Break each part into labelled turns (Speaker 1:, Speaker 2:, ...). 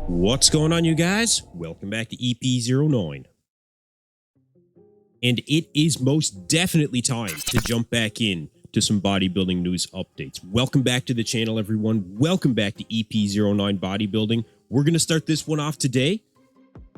Speaker 1: What's going on, you guys? Welcome back to EP09. And it is most definitely time to jump back in to some bodybuilding news updates. Welcome back to the channel, everyone. Welcome back to EP09 Bodybuilding. We're going to start this one off today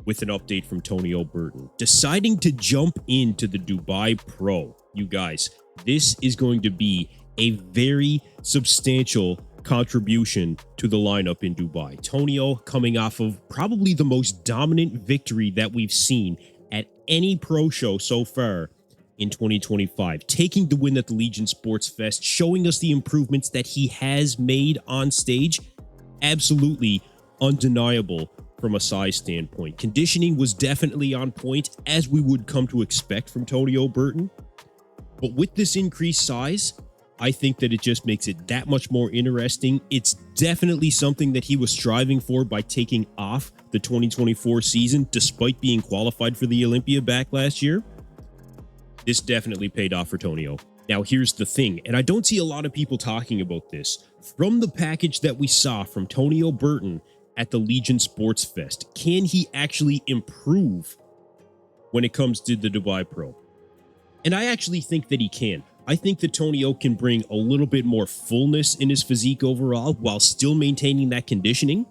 Speaker 1: with an update from Tonio Burton, deciding to jump into the Dubai Pro. You guys, this is going to be a very substantial contribution to the lineup in Dubai. Tonio coming off of probably the most dominant victory that we've seen at any pro show so far in 2025, taking the win at the Legion Sports Fest, showing us the improvements that he has made on stage. Absolutely undeniable from a size standpoint. Conditioning was definitely on point, as we would come to expect from Tonio Burton. But with this increased size, I think that it just makes it that much more interesting. It's definitely something that he was striving for by taking off the 2024 season, despite being qualified for the Olympia back last year. This definitely paid off for Tonio. Now, here's the thing, and I don't see a lot of people talking about this. From the package that we saw from Tonio Burton at the Legion Sports Fest, can he actually improve when it comes to the Dubai Pro? And I actually think that he can. I think that Tonio can bring a little bit more fullness in his physique overall while still maintaining that conditioning,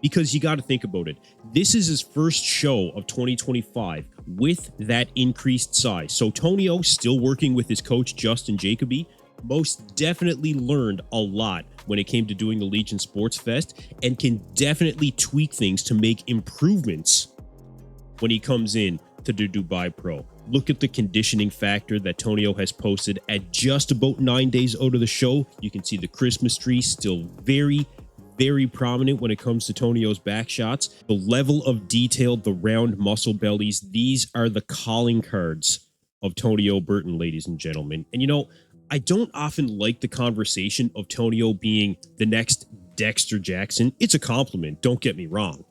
Speaker 1: because you got to think about it. This is his first show of 2025 with that increased size. So Tonio, still working with his coach, Justin Jacoby, most definitely learned a lot when it came to doing the Legion Sports Fest and can definitely tweak things to make improvements when he comes in to the Dubai Pro. Look at the conditioning factor that Tonio has posted at just about 9 days out of the show. You can see the Christmas tree still very prominent when it comes to Tonio's back shots. The level of detail, the round muscle bellies, these are the calling cards of Tonio Burton, ladies and gentlemen. And you know, I don't often like the conversation of Tonio being the next Dexter Jackson. It's a compliment, don't get me wrong.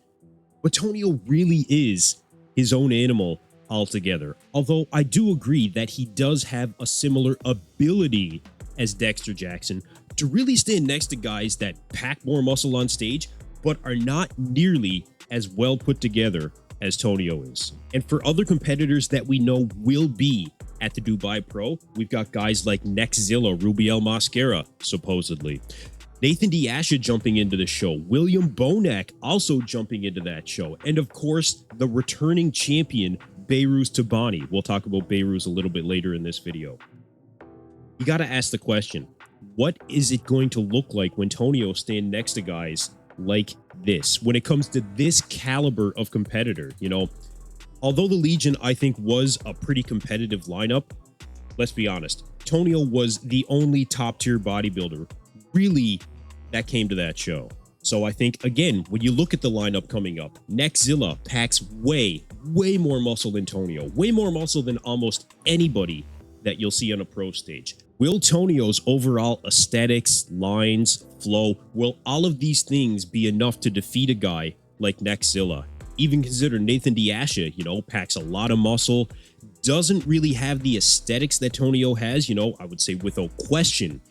Speaker 1: But Tonio really is his own animal altogether. Although I do agree that he does have a similar ability as Dexter Jackson to really stand next to guys that pack more muscle on stage, but are not nearly as well put together as Tonio is. And for other competitors that we know will be at the Dubai Pro, we've got guys like Nexzilla, Rubiel Mosquera, supposedly. Nathan Diasha jumping into the show, William Bonac also jumping into that show, and of course, the returning champion, Behrooz Tabani. We'll talk about Behrooz a little bit later in this video. You got to ask the question, what is it going to look like when Tonio stand next to guys like this? When it comes to this caliber of competitor, you know, although the Legion, I think, was a pretty competitive lineup, let's be honest, Tonio was the only top-tier bodybuilder really that came to that show. So I think, again, when you look at the lineup coming up, Nexzilla packs way more muscle than Tonio, way more muscle than almost anybody that you'll see on a pro stage. Will Tonio's overall aesthetics, lines, flow, will all of these things be enough to defeat a guy like Nexzilla? Even consider Nathan Diasha, you know, packs a lot of muscle, doesn't really have the aesthetics that Tonio has, you know, I would say without question,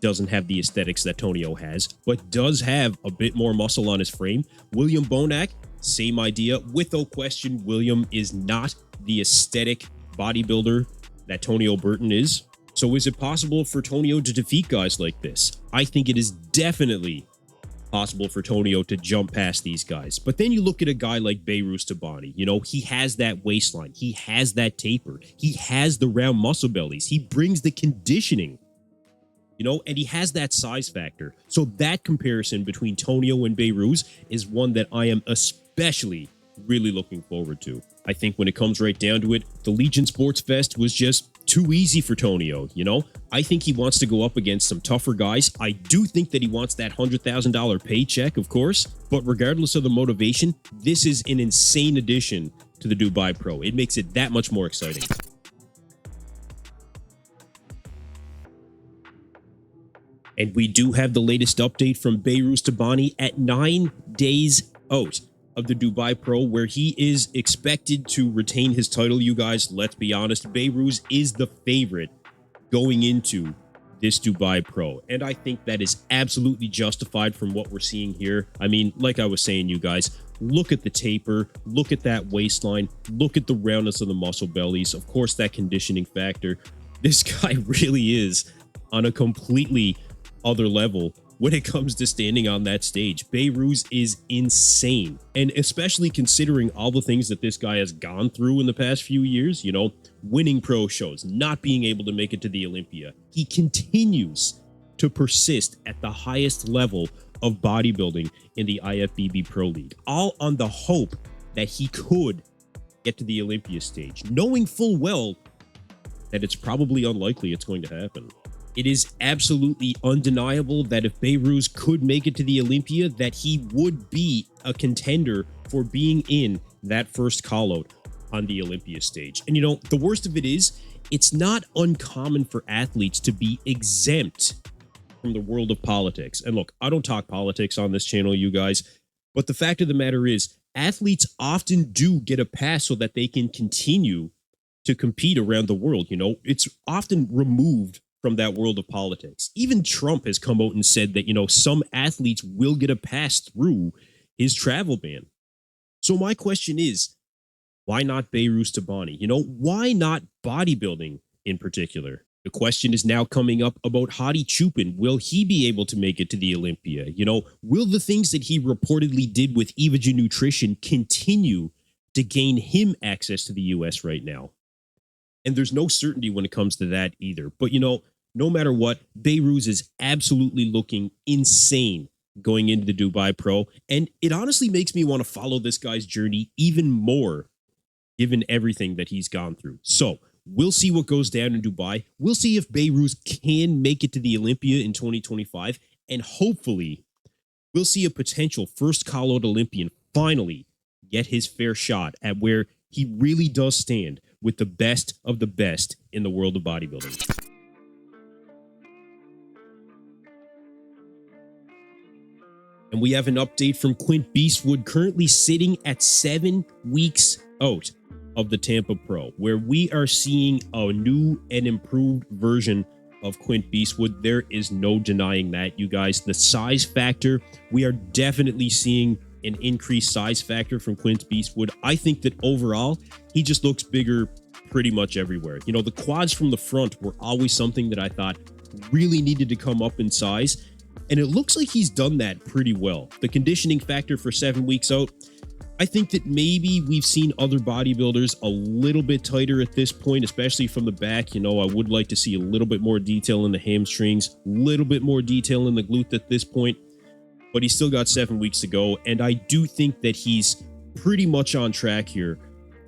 Speaker 1: doesn't have the aesthetics that Tonio has, but does have a bit more muscle on his frame. William Bonac, same idea. Without question, William is not the aesthetic bodybuilder that Tonio Burton is. So is it possible for Tonio to defeat guys like this? I think it is definitely possible for Tonio to jump past these guys. But then you look at a guy like Behrooz Tabani. You know, he has that waistline. He has that taper. He has the round muscle bellies. He brings the conditioning, you know, and he has that size factor. So that comparison between Tonio and Behrooz is one that I am especially really looking forward to. I think when it comes right down to it, the Legion Sports Fest was just too easy for Tonio, you know? I think he wants to go up against some tougher guys. I do think that he wants that $100,000 paycheck, of course, but regardless of the motivation, this is an insane addition to the Dubai Pro. It makes it that much more exciting. And we do have the latest update from Behrooz Tabani at 9 days out of the Dubai Pro, where he is expected to retain his title. You guys, let's be honest, Behrooz is the favorite going into this Dubai Pro, and I think that is absolutely justified from what we're seeing here. I mean, like I was saying, you guys, look at the taper, look at that waistline, look at the roundness of the muscle bellies, of course, that conditioning factor. This guy really is on a completely other level when it comes to standing on that stage. Behrooz is insane. And especially considering all the things that this guy has gone through in the past few years, you know, winning pro shows, not being able to make it to the Olympia. He continues to persist at the highest level of bodybuilding in the IFBB Pro League, all on the hope that he could get to the Olympia stage, knowing full well that it's probably unlikely it's going to happen. It is absolutely undeniable that if Behrooz could make it to the Olympia, that he would be a contender for being in that first call-out on the Olympia stage. And you know, the worst of it is, it's not uncommon for athletes to be exempt from the world of politics. And look, I don't talk politics on this channel, you guys, but the fact of the matter is, athletes often do get a pass so that they can continue to compete around the world. You know, it's often removed from that world of politics. Even Trump has come out and said that, you know, some athletes will get a pass through his travel ban. So my question is, why not Behrooz Tabani? You know, why not bodybuilding in particular? The question is now coming up about Hadi Chupin. Will he be able to make it to the Olympia? You know, will the things that he reportedly did with Evogen Nutrition continue to gain him access to the US right now? And there's no certainty when it comes to that either. But, you know, no matter what, Behrooz is absolutely looking insane going into the Dubai Pro. And it honestly makes me want to follow this guy's journey even more, given everything that he's gone through. So we'll see what goes down in Dubai. We'll see if Behrooz can make it to the Olympia in 2025. And hopefully we'll see a potential first call-out Olympian finally get his fair shot at where he really does stand with the best of the best in the world of bodybuilding. And we have an update from Quint Beastwood, currently sitting at 7 weeks out of the Tampa Pro, where we are seeing a new and improved version of Quint Beastwood. There is no denying that, you guys. The size factor, we are definitely seeing an increased size factor from Quint Beastwood. I think that overall, he just looks bigger pretty much everywhere. You know, the quads from the front were always something that I thought really needed to come up in size, and it looks like he's done that pretty well. The conditioning factor for 7 weeks out, I think that maybe we've seen other bodybuilders a little bit tighter at this point, especially from the back. You know, I would like to see a little bit more detail in the hamstrings, a little bit more detail in the glute at this point, but he's still got 7 weeks to go, and I do think that he's pretty much on track here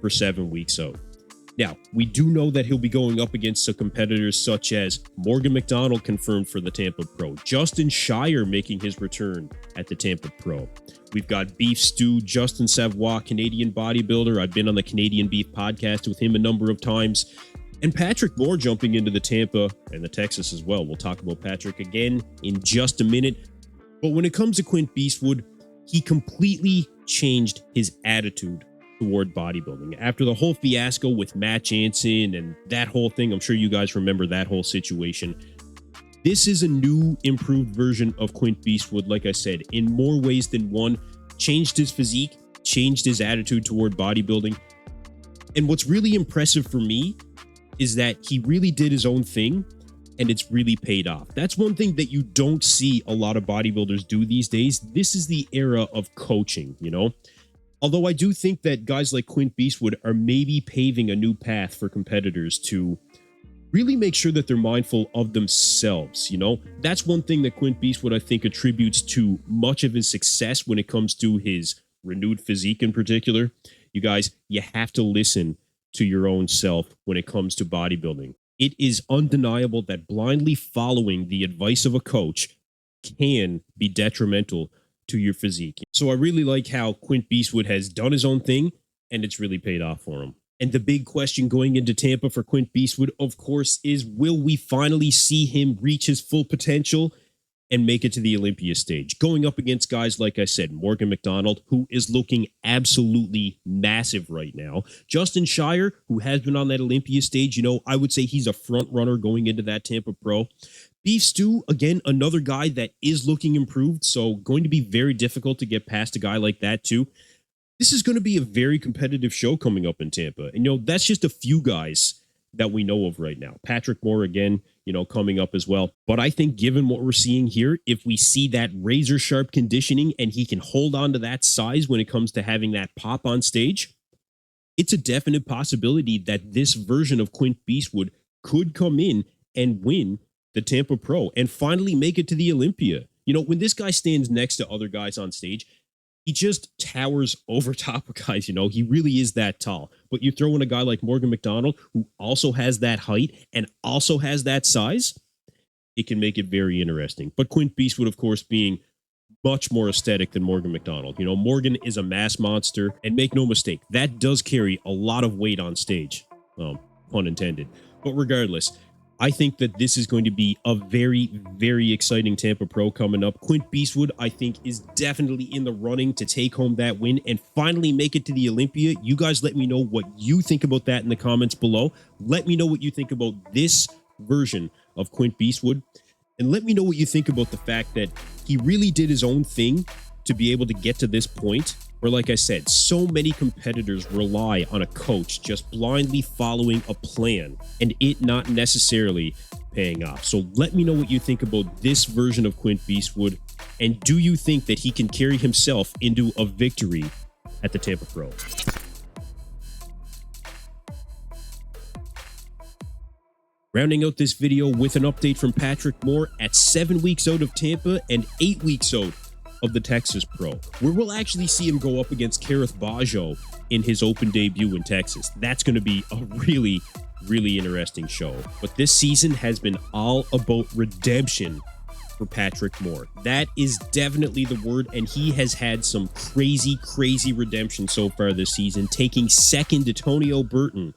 Speaker 1: for 7 weeks out. Now, we do know that he'll be going up against some competitors such as Morgan McDonald, confirmed for the Tampa Pro, Justin Shire making his return at the Tampa Pro. We've got Beef Stew, Justin Savoy, Canadian bodybuilder. I've been on the Canadian Beef podcast with him a number of times. And Patrick Moore jumping into the Tampa and the Texas as well. We'll talk about Patrick again in just a minute. But when it comes to Quint Beastwood, he completely changed his attitude toward bodybuilding. After the whole fiasco with Matt Jansen and that whole thing, I'm sure you guys remember that whole situation. This is a new, improved version of Quint Beastwood, like I said, in more ways than one. Changed his physique, changed his attitude toward bodybuilding. And what's really impressive for me is that he really did his own thing, and it's really paid off. That's one thing that you don't see a lot of bodybuilders do these days. This is the era of coaching, you know? Although I do think that guys like Quint Beastwood are maybe paving a new path for competitors to really make sure that they're mindful of themselves, you know? That's one thing that Quint Beastwood, I think, attributes to much of his success when it comes to his renewed physique in particular. You guys, you have to listen to your own self when it comes to bodybuilding. It is undeniable that blindly following the advice of a coach can be detrimental to your physique. So I really like how Quint Beastwood has done his own thing, and it's really paid off for him. And the big question going into Tampa for Quint Beastwood, of course, is will we finally see him reach his full potential and make it to the Olympia stage? Going up against guys, like I said, Morgan McDonald, who is looking absolutely massive right now. Justin Shire, who has been on that Olympia stage, you know, I would say he's a front runner going into that Tampa Pro. Beef Stew, again, another guy that is looking improved, so going to be very difficult to get past a guy like that too. this is going to be a very competitive show coming up in Tampa. And, that's just a few guys that we know of right now. Patrick Moore, again, coming up as well. But I think given what we're seeing here, if we see that razor sharp conditioning and he can hold on to that size when it comes to having that pop on stage, it's a definite possibility that this version of Quint Beastwood could come in and win the Tampa Pro and finally make it to the Olympia. When this guy stands next to other guys on stage, he just towers over top of guys. He really is that tall. But you throw in a guy like Morgan McDonald, who also has that height and also has that size, it can make it very interesting. But Quint Beastwood, of course, being much more aesthetic than Morgan McDonald. Morgan is a mass monster, and make no mistake, that does carry a lot of weight on stage, pun intended. But regardless, I think that this is going to be a very, very exciting Tampa Pro coming up. Quint Beastwood, I think, is definitely in the running to take home that win and finally make it to the Olympia. You guys let me know what you think about that in the comments below. Let me know what you think about this version of Quint Beastwood. And let me know what you think about the fact that he really did his own thing to be able to get to this point where, like I said, so many competitors rely on a coach just blindly following a plan and it not necessarily paying off. So let me know what you think about this version of Quint Beastwood, and do you think that he can carry himself into a victory at the Tampa Pro? Rounding out this video with an update from Patrick Moore at 7 weeks out of Tampa and 8 weeks out of the Texas Pro, where we'll actually see him go up against Kareth Bajo in his open debut in Texas. That's going to be a really, really interesting show. But this season has been all about redemption for Patrick Moore. That is definitely the word, and he has had some crazy, crazy redemption so far this season, taking second to Tonio Burton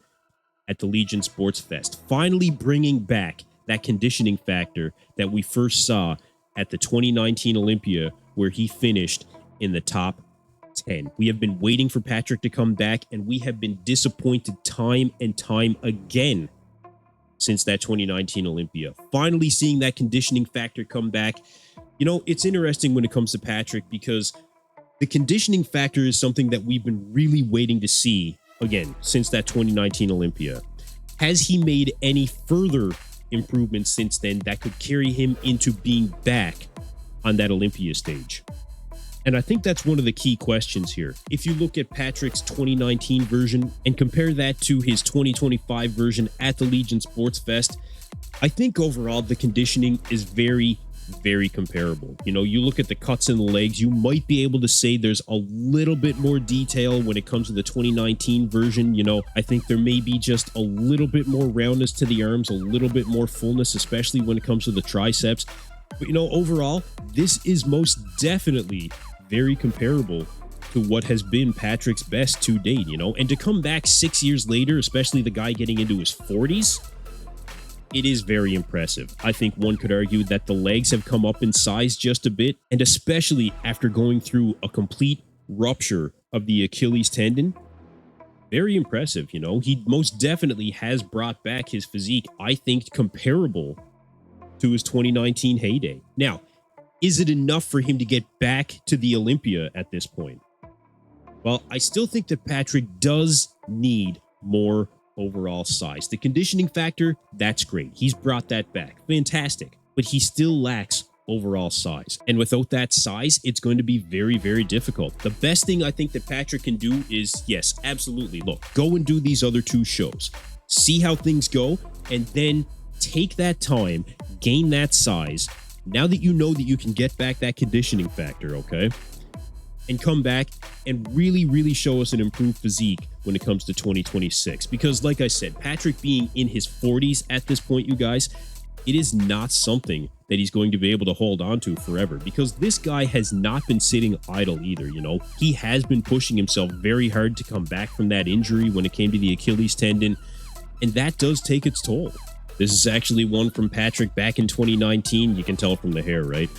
Speaker 1: at the Legion Sports Fest, finally bringing back that conditioning factor that we first saw at the 2019 Olympia, where he finished in the top 10. We have been waiting for Patrick to come back, and we have been disappointed time and time again since that 2019 Olympia. Finally seeing that conditioning factor come back. It's interesting when it comes to Patrick, because the conditioning factor is something that we've been really waiting to see again since that 2019 Olympia. Has he made any further improvements since then that could carry him into being back on that Olympia stage? And I think that's one of the key questions here. If you look at Patrick's 2019 version and compare that to his 2025 version at the Legion Sports Fest, I think overall the conditioning is very, very comparable. You look at the cuts in the legs, you might be able to say there's a little bit more detail when it comes to the 2019 version. I think there may be just a little bit more roundness to the arms, a little bit more fullness, especially when it comes to the triceps. But overall, this is most definitely very comparable to what has been Patrick's best to date, and to come back 6 years later, especially the guy getting into his 40s, it is very impressive. I think one could argue that the legs have come up in size just a bit, and especially after going through a complete rupture of the Achilles tendon, very impressive. He most definitely has brought back his physique, I think, comparable to his 2019 heyday. Now, is it enough for him to get back to the Olympia at this point? Well, I still think that Patrick does need more overall size. The conditioning factor, that's great. He's brought that back. Fantastic. But he still lacks overall size. And without that size, it's going to be very, very difficult. The best thing I think that Patrick can do is, yes, absolutely, look, go and do these other two shows. See how things go, and then take that time, gain that size, now that you know that you can get back that conditioning factor, okay? And come back and really, really show us an improved physique when it comes to 2026. Because like I said, Patrick being in his 40s at this point, you guys, it is not something that he's going to be able to hold on to forever, because this guy has not been sitting idle either. He has been pushing himself very hard to come back from that injury when it came to the Achilles tendon, and that does take its toll. This is actually one from Patrick back in 2019. You can tell from the hair, right?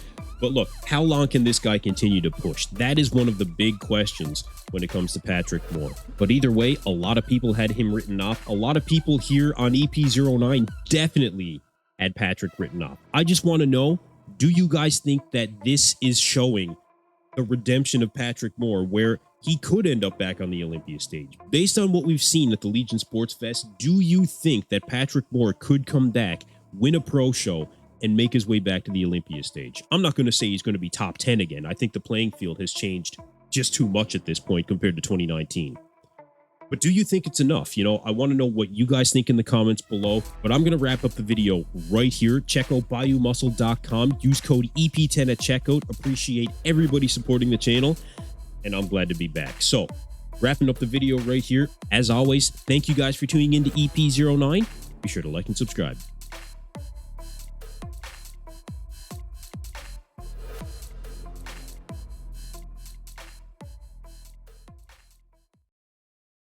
Speaker 1: But look, how long can this guy continue to push? That is one of the big questions when it comes to Patrick Moore. But either way, a lot of people had him written off. A lot of people here on EP09 definitely had Patrick written off. I just want to know, do you guys think that this is showing the redemption of Patrick Moore, where he could end up back on the Olympia stage. Based on what we've seen at the Legion Sports Fest, do you think that Patrick Moore could come back, win a pro show, and make his way back to the Olympia stage? I'm not going to say he's going to be top 10 again. I think the playing field has changed just too much at this point compared to 2019. But do you think it's enough? You know, I want to know what you guys think in the comments below. But I'm going to wrap up the video right here. Check out BayouMuscle.com. Use code EP10 at checkout. Appreciate everybody supporting the channel. And I'm glad to be back. So, wrapping up the video right here. As always, thank you guys for tuning in to EP09. Be sure to like and subscribe.